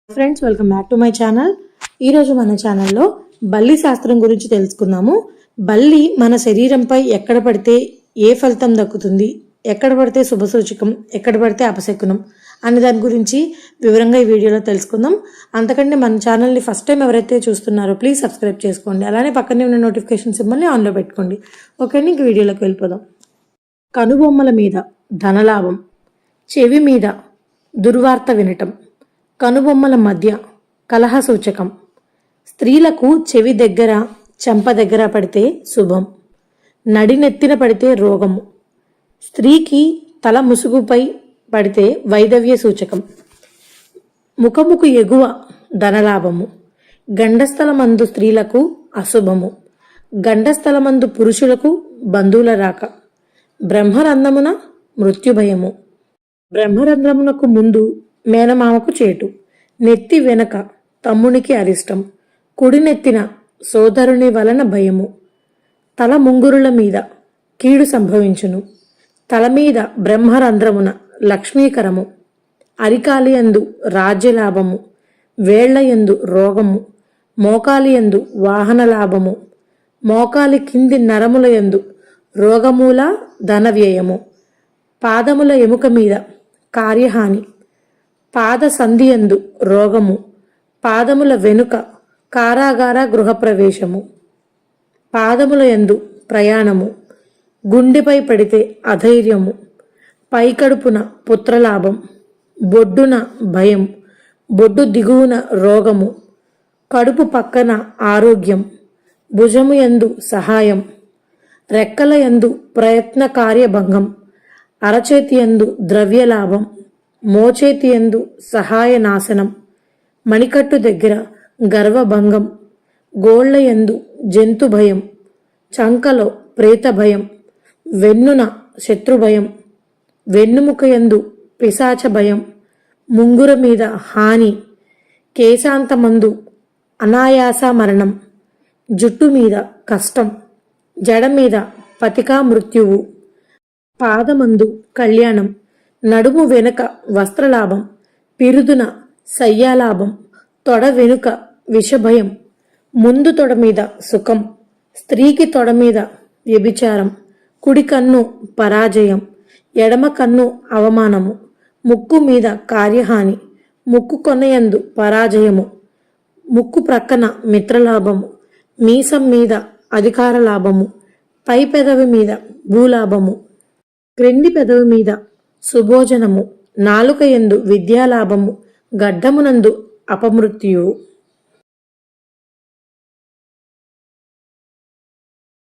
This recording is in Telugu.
Friends, welcome back to my channel. ఈరోజు మన ఛానల్లో బల్లి శాస్త్రం గురించి తెలుసుకుందాము. బల్లి మన శరీరంపై ఎక్కడ పడితే ఏ ఫలితం దక్కుతుంది, ఎక్కడ పడితే శుభసూచకం, ఎక్కడ పడితే అపశకునం అనే దాని గురించి వివరంగా ఈ వీడియోలో తెలుసుకుందాం. అంతకంటే మన ఛానల్ని ఫస్ట్ టైం ఎవరైతే చూస్తున్నారో ప్లీజ్ సబ్స్క్రైబ్ చేసుకోండి. అలానే పక్కనే ఉన్న నోటిఫికేషన్ సింబల్ని ఆన్లో పెట్టుకోండి. ఓకే, ఇంక వీడియోలోకి వెళ్ళిపోదాం. కనుబొమ్మల మీద ధనలాభం, చెవి మీద దుర్వార్త వినటం, కనుబొమ్మల మధ్య కలహ సూచకం, స్త్రీలకు చెవి దగ్గర చెంప దగ్గర పడితే శుభం, నడినెత్తిన పడితే రోగము, స్త్రీకి తల ముసుగుపై పడితే వైదవ్య సూచకం, ముఖముకు ఎగువ ధనలాభము, గండస్థలమందు స్త్రీలకు అశుభము, గండస్థలమందు పురుషులకు బంధువుల రాక, బ్రహ్మరంధ్రమున మృత్యుభయము, బ్రహ్మరంధ్రమునకు ముందు మేనమామకు చేటు, నెత్తి వెనక తమ్మునికి అరిష్టం, కుడి నెత్తిన సోదరుని వలన భయము, తల ముంగురుల మీద కీడు సంభవించును, తల మీద బ్రహ్మరంధ్రమున లక్ష్మీకరము, అరికాలియందు రాజ్యలాభము, వేళ్లయందు రోగము, మోకాలియందు వాహన లాభము, మోకాలి కింది నరములయందు రోగమూల ధన వ్యయము, పాదముల ఎముక మీద కార్యహాని, పాద సంధియందు రోగము, పాదముల వెనుక కారాగార గృహప్రవేశము, పాదముల యందు ప్రయాణము, గుండెపై పడితే అధైర్యము, పైకడుపున పుత్రలాభం, బొడ్డున భయం, బొడ్డు దిగువన రోగము, కడుపు పక్కన ఆరోగ్యం, భుజము యందు సహాయం, రెక్కల యందు ప్రయత్న కార్యభంగం, అరచేతి యందు ద్రవ్యలాభం, మోచేతి యందు సహాయ నాశనం, మణికట్టు దగ్గర గర్వభంగం, గోళ్ల యందు జంతు భయం, చంకలో ప్రేత భయం, వెన్నున శత్రుభయం, వెన్నుముక యందు పిశాచ భయం, ముంగుర మీద హాని, కేశాంతమందు అనాయాస మరణం, జుట్టు మీద కష్టం, జడ మీద పతికా మృత్యువు, పాదమందు కళ్యాణం, నడుము వెనుక వస్త్రలాభం, పిరుదున శయ్యాలాభం, తొడ వెనుక విషభయం, ముందు తొడ మీద సుఖం, స్త్రీకి తొడ మీద వ్యభిచారం, కుడి కన్ను పరాజయం, ఎడమ కన్ను అవమానము, ముక్కు మీద కార్యహాని, ముక్కు కొనయందు పరాజయము, ముక్కు ప్రక్కన మిత్రలాభము, మీసం మీద అధికార లాభము, పై పెదవి మీద భూలాభము, క్రింది పెదవి మీద సుభోజనము, నాలుక యందు విద్యాలాభము, గడ్డమునందు అపమృత్యువు.